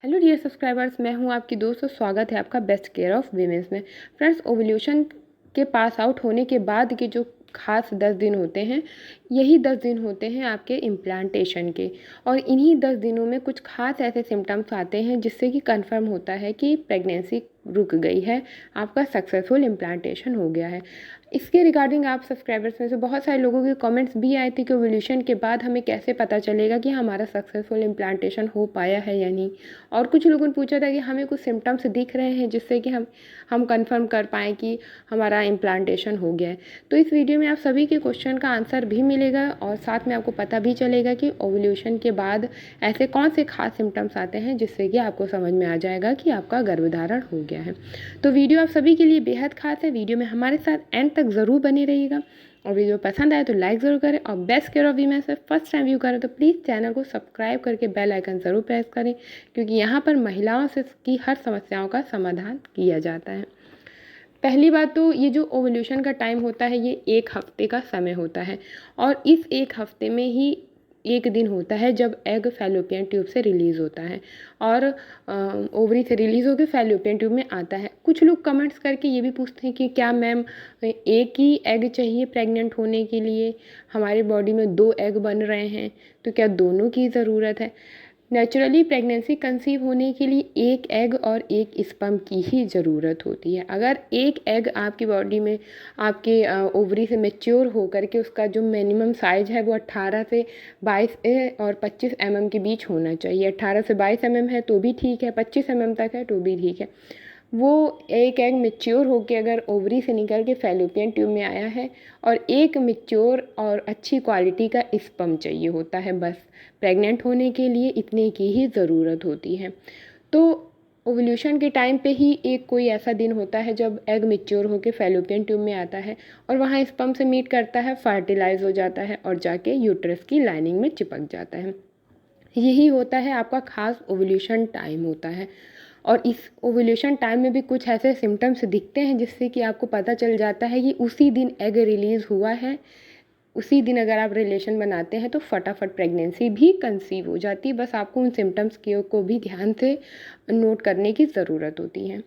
Hello dear subscribers, मैं हूं आपकी दोस्त और स्वागत है आपका बेस्ट केयर ऑफ वीमेंस में। फ्रेंड्स, ओवल्यूशन के पास आउट होने के बाद के जो खास 10 दिन होते हैं, यही 10 दिन होते हैं आपके इम्प्लांटेशन के। और इन्हीं 10 दिनों में कुछ खास ऐसे सिम्टम्स आते हैं जिससे कि कंफर्म होता है कि प्रेगनेंसी रुक गई है, आपका सक्सेसफुल इम्प्लांटेशन हो गया है। इसके रिगार्डिंग आप सब्सक्राइबर्स में से बहुत सारे लोगों के कमेंट्स भी आए थे कि ओवल्यूशन के बाद हमें कैसे पता चलेगा कि हमारा सक्सेसफुल इम्प्लांटेशन हो पाया है या नहीं। और कुछ लोगों ने पूछा था कि हमें कुछ सिम्टम्स दिख रहे हैं जिससे कि हम कंफर्म कर पाएँ कि हमारा इम्प्लांटेशन हो गया है। तो इस वीडियो में आप सभी के क्वेश्चन का आंसर भी मिलेगा और साथ में आपको पता भी चलेगा कि ओवल्यूशन के बाद ऐसे कौन से खास सिम्टम्स आते हैं जिससे कि आपको समझ में आ जाएगा कि आपका गर्भधारण हो गया है। तो वीडियो आप सभी के लिए बेहद खास है। वीडियो में हमारे साथ एंड तक ज़रूर बने रहिएगा और वीडियो पसंद आए तो लाइक ज़रूर करें और बेस्ट केयर ऑफ वीमेन से फर्स्ट टाइम व्यू करें तो प्लीज़ चैनल को सब्सक्राइब करके बेल आइकन ज़रूर प्रेस करें, क्योंकि यहाँ पर महिलाओं से की हर समस्याओं का समाधान किया जाता है। पहली बात तो ये जो ओवल्यूशन का टाइम होता है ये 1 हफ्ते का समय होता है और इस 1 हफ्ते में ही एक दिन होता है जब एग फैलोपियन ट्यूब से रिलीज़ होता है और ओवरी से रिलीज़ होकर फैलोपियन ट्यूब में आता है। कुछ लोग कमेंट्स करके ये भी पूछते हैं कि क्या मैम एक ही एग चाहिए प्रेग्नेंट होने के लिए, हमारे बॉडी में 2 एग बन रहे हैं तो क्या दोनों की ज़रूरत है। नेचुरली प्रेगनेंसी कंसीव होने के लिए 1 एग और 1 स्पर्म की ही ज़रूरत होती है। अगर 1 एग आपकी बॉडी में आपके ओवरी से मैच्योर होकर के उसका जो मिनिमम साइज़ है वो 18 से 22 और 25 के बीच होना चाहिए। 18 से 22 है तो भी ठीक है, 25 तक है तो भी ठीक है। वो 1 एग मैच्योर होके अगर ओवरी से निकल के फैलोपियन ट्यूब में आया है और 1 मैच्योर और अच्छी क्वालिटी का स्पर्म चाहिए होता है, बस प्रेग्नेंट होने के लिए इतने की ही ज़रूरत होती है। तो ओवल्यूशन के टाइम पे ही एक कोई ऐसा दिन होता है जब एग मैच्योर होकर फैलोपियन ट्यूब में आता है और वहाँ स्पर्म से मीट करता है, फर्टिलाइज हो जाता है और जाके यूट्रस की लाइनिंग में चिपक जाता है। यही होता है आपका खास ओवल्यूशन टाइम होता है। और इस ओवल्यूशन टाइम में भी कुछ ऐसे सिम्टम्स दिखते हैं जिससे कि आपको पता चल जाता है कि उसी दिन एग रिलीज़ हुआ है, उसी दिन अगर आप रिलेशन बनाते हैं तो फटाफट प्रेगनेंसी भी कंसीव हो जाती है। बस आपको उन सिम्टम्स को भी ध्यान से नोट करने की ज़रूरत होती है।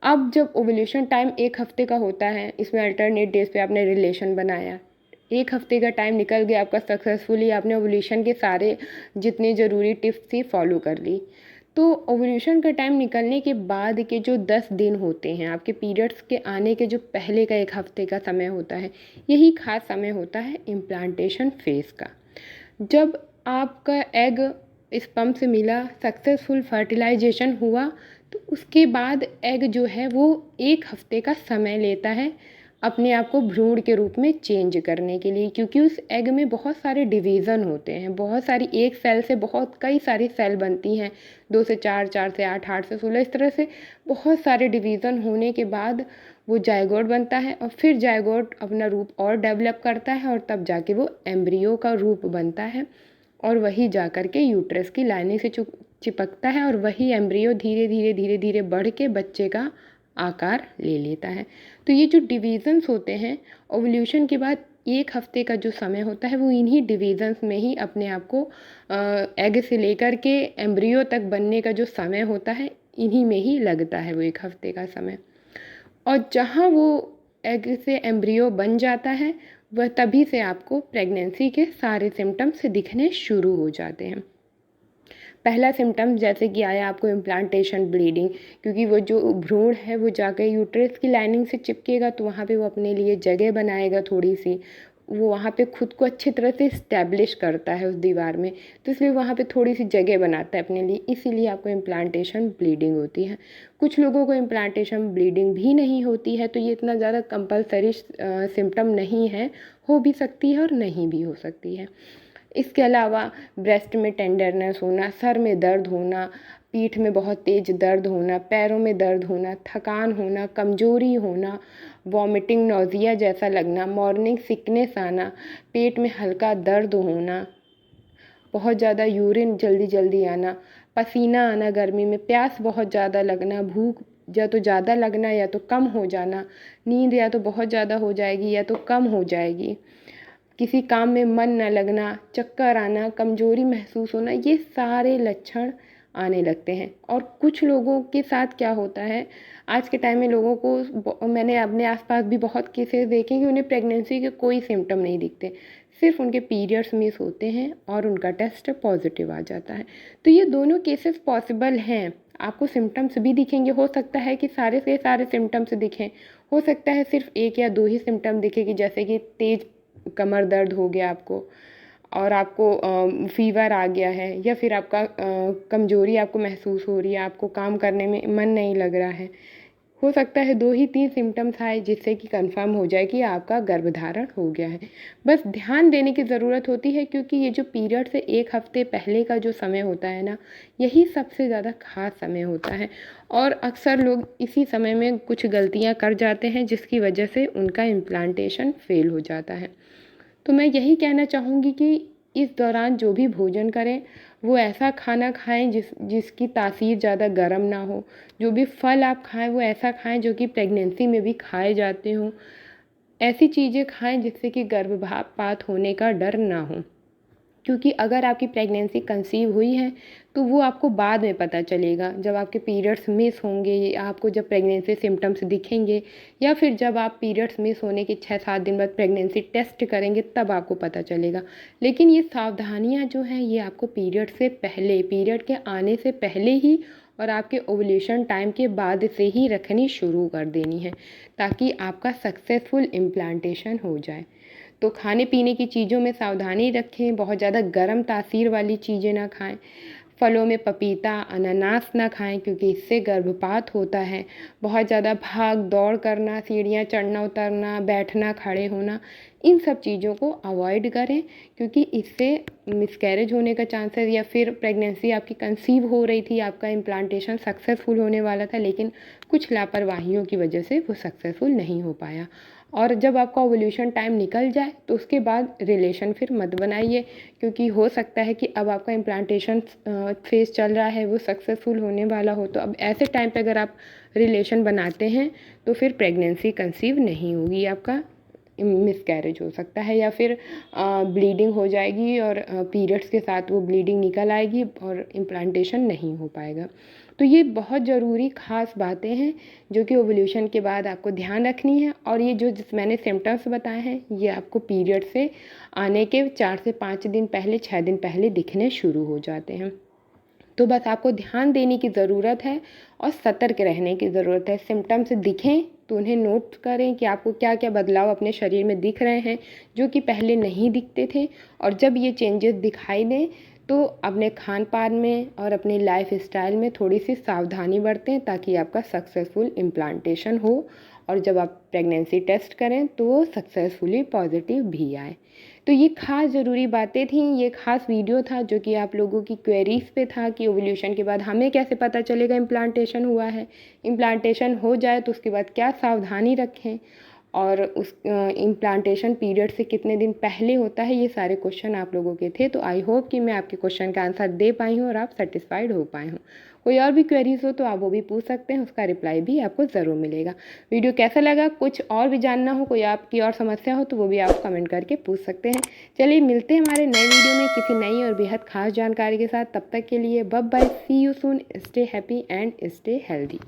अब जब ओवल्यूशन टाइम 1 हफ्ते का होता है, इसमें अल्टरनेट डेज पे आपने रिलेशन बनाया, 1 हफ्ते का टाइम निकल गया आपका सक्सेसफुली, आपने ओवल्यूशन के सारे जितने ज़रूरी टिप्स थी फॉलो कर ली। तो ओवल्यूशन का टाइम निकलने के बाद के जो 10 दिन होते हैं, आपके पीरियड्स के आने के जो पहले का 1 हफ्ते का समय होता है, यही खास समय होता है इम्प्लांटेशन फेज़ का। जब आपका एग स्पर्म से मिला, सक्सेसफुल फर्टिलाइजेशन हुआ, तो उसके बाद एग जो है वो 1 हफ्ते का समय लेता है अपने आप को भ्रूण के रूप में चेंज करने के लिए, क्योंकि उस एग में बहुत सारे डिवीज़न होते हैं, बहुत सारी एक सेल से बहुत कई सारी सेल बनती हैं, 2 से 4, 4 से 8, 8 से 16, इस तरह से बहुत सारे डिवीज़न होने के बाद वो जाइगोट बनता है और फिर जाइगोट अपना रूप और डेवलप करता है और तब जाके वो एम्ब्रियो का रूप बनता है और वही जा कर के यूट्रस की लाइनिंग से चिपकता है और वही एम्ब्रियो धीरे धीरे धीरे धीरे बढ़ के बच्चे का आकार ले लेता है। तो ये जो डिवीज़न्स होते हैं ओवल्यूशन के बाद 1 हफ्ते का जो समय होता है वो इन्हीं डिवीज़न्स में ही अपने आप को एग से लेकर के एम्ब्रियो तक बनने का जो समय होता है इन्हीं में ही लगता है वो 1 हफ्ते का समय। और जहाँ वो एग से एम्ब्रियो बन जाता है वह तभी से आपको प्रेगनेंसी के सारे सिम्टम्स दिखने शुरू हो जाते हैं। पहला सिम्टम जैसे कि आया आपको इम्प्लांटेशन ब्लीडिंग, क्योंकि वो जो भ्रूण है वो जाकर यूट्रस की लाइनिंग से चिपकेगा तो वहाँ पे वो अपने लिए जगह बनाएगा थोड़ी सी, वो वहाँ पे खुद को अच्छी तरह से इस्टेब्लिश करता है उस दीवार में, तो इसलिए वहाँ पे थोड़ी सी जगह बनाता है अपने लिए, इसीलिए आपको इम्प्लांटेशन ब्लीडिंग होती है। कुछ लोगों को इम्प्लांटेशन ब्लीडिंग भी नहीं होती है, तो ये इतना ज़्यादा कंपलसरी सिम्टम नहीं है, हो भी सकती है और नहीं भी हो सकती है। इसके अलावा ब्रेस्ट में टेंडरनेस होना, सर में दर्द होना, पीठ में बहुत तेज़ दर्द होना, पैरों में दर्द होना, थकान होना, कमज़ोरी होना, वॉमिटिंग नौजिया जैसा लगना, मॉर्निंग सिकनेस आना, पेट में हल्का दर्द होना, बहुत ज़्यादा यूरिन जल्दी जल्दी आना, पसीना आना गर्मी में, प्यास बहुत ज़्यादा लगना, भूख या तो ज़्यादा लगना या तो कम हो जाना, नींद या तो बहुत ज़्यादा हो जाएगी या तो कम हो जाएगी, किसी काम में मन न लगना, चक्कर आना, कमज़ोरी महसूस होना, ये सारे लक्षण आने लगते हैं। और कुछ लोगों के साथ क्या होता है, आज के टाइम में लोगों को, मैंने अपने आसपास भी बहुत केसेस देखे कि उन्हें प्रेगनेंसी के कोई सिम्टम नहीं दिखते, सिर्फ उनके पीरियड्स मिस होते हैं और उनका टेस्ट पॉजिटिव आ जाता है। तो ये दोनों केसेस पॉसिबल हैं। आपको सिम्टम्स भी दिखेंगे, हो सकता है कि सारे के सारे सिम्टम्स दिखें, हो सकता है सिर्फ 1 या 2 ही सिम्टम दिखे, कि जैसे कि तेज़ कमर दर्द हो गया आपको, और आपको फ़ीवर आ गया है, या फिर आपका कमज़ोरी आपको महसूस हो रही है, आपको काम करने में मन नहीं लग रहा है। हो सकता है 2 ही 3 सिम्टम्स आए जिससे कि कंफर्म हो जाए कि आपका गर्भधारण हो गया है। बस ध्यान देने की ज़रूरत होती है, क्योंकि ये जो पीरियड से 1 हफ़्ते पहले का जो समय होता है ना, यही सबसे ज़्यादा ख़ास समय होता है। और अक्सर लोग इसी समय में कुछ गलतियाँ कर जाते हैं, जिसकी वजह से उनका इम्प्लांटेशन फ़ेल हो जाता है। तो मैं यही कहना चाहूँगी कि इस दौरान जो भी भोजन करें, वो ऐसा खाना खाएं जिसकी तासीर ज़्यादा गर्म ना हो। जो भी फल आप खाएं, वो ऐसा खाएं जो कि प्रेगनेंसी में भी खाए जाते हों। ऐसी चीज़ें खाएं जिससे कि गर्भपात होने का डर ना हो। क्योंकि अगर आपकी प्रेगनेंसी कंसीव हुई है, तो वो आपको बाद में पता चलेगा, जब आपके पीरियड्स मिस होंगे, या आपको जब प्रेगनेंसी सिम्टम्स दिखेंगे, या फिर जब आप पीरियड्स मिस होने के 6-7 दिन बाद प्रेगनेंसी टेस्ट करेंगे, तब आपको पता चलेगा। लेकिन ये सावधानियाँ जो हैं, ये आपको पीरियड से पहले, पीरियड के आने से पहले ही और आपके ओव्यूलेशन टाइम के बाद से ही रखनी शुरू कर देनी है, ताकि आपका सक्सेसफुल इम्प्लांटेशन हो जाए। तो खाने पीने की चीज़ों में सावधानी रखें, बहुत ज़्यादा गर्म तासीर वाली चीज़ें ना खाएं। फलों में पपीता, अनानास ना खाएं, क्योंकि इससे गर्भपात होता है। बहुत ज़्यादा भाग दौड़ करना, सीढ़ियाँ चढ़ना उतरना, बैठना, खड़े होना, इन सब चीज़ों को अवॉइड करें, क्योंकि इससे मिसकैरेज होने का चांसेस, या फिर प्रेगनेंसी आपकी कंसीव हो रही थी, आपका इम्प्लांटेशन सक्सेसफुल होने वाला था, लेकिन कुछ लापरवाहियों की वजह से वो सक्सेसफुल नहीं हो पाया। और जब आपका ओव्यूलेशन टाइम निकल जाए, तो उसके बाद रिलेशन फिर मत बनाइए, क्योंकि हो सकता है कि अब आपका इम्प्लांटेशन फेज़ चल रहा है, वो सक्सेसफुल होने वाला हो। तो अब ऐसे टाइम पे अगर आप रिलेशन बनाते हैं, तो फिर प्रेगनेंसी कंसीव नहीं होगी, आपका मिसकैरेज हो सकता है, या फिर ब्लीडिंग हो जाएगी, और पीरियड्स के साथ वो ब्लीडिंग निकल आएगी और इम्प्लांटेशन नहीं हो पाएगा। तो ये बहुत ज़रूरी ख़ास बातें हैं, जो कि ओव्यूलेशन के बाद आपको ध्यान रखनी है। और ये जो मैंने सिम्टम्स बताए हैं, ये आपको पीरियड से आने के 4 से 5 दिन पहले, 6 दिन पहले दिखने शुरू हो जाते हैं। तो बस आपको ध्यान देने की ज़रूरत है और सतर्क रहने की ज़रूरत है। सिम्टम्स दिखें तो उन्हें नोट करें कि आपको क्या क्या बदलाव अपने शरीर में दिख रहे हैं, जो कि पहले नहीं दिखते थे। और जब ये चेंजेस दिखाई दें, तो अपने खान पान में और अपने लाइफ स्टाइल में थोड़ी सी सावधानी बरतें, ताकि आपका सक्सेसफुल इम्प्लांटेशन हो, और जब आप प्रेगनेंसी टेस्ट करें तो वो सक्सेसफुली पॉजिटिव भी आए। तो ये ख़ास ज़रूरी बातें थी, ये ख़ास वीडियो था जो कि आप लोगों की क्वेरीज़ पे था कि ओव्यूलेशन के बाद हमें कैसे पता चलेगा इम्प्लांटेशन हुआ है। इम्प्लांटेशन हो जाए तो उसके बाद क्या सावधानी रखें, और उस इम्प्लांटेशन पीरियड से कितने दिन पहले होता है, ये सारे क्वेश्चन आप लोगों के थे। तो आई होप कि मैं आपके क्वेश्चन का आंसर दे पाई हूँ और आप सेटिस्फाइड हो पाए हों। कोई और भी क्वेरीज़ हो तो आप वो भी पूछ सकते हैं, उसका रिप्लाई भी आपको ज़रूर मिलेगा। वीडियो कैसा लगा, कुछ और भी जानना हो, कोई आपकी और समस्या हो, तो वो भी आप कमेंट करके पूछ सकते हैं। चलिए मिलते हैं हमारे नए वीडियो में किसी नई और बेहद खास जानकारी के साथ। तब तक के लिए bye bye, see you soon, stay happy and stay healthy.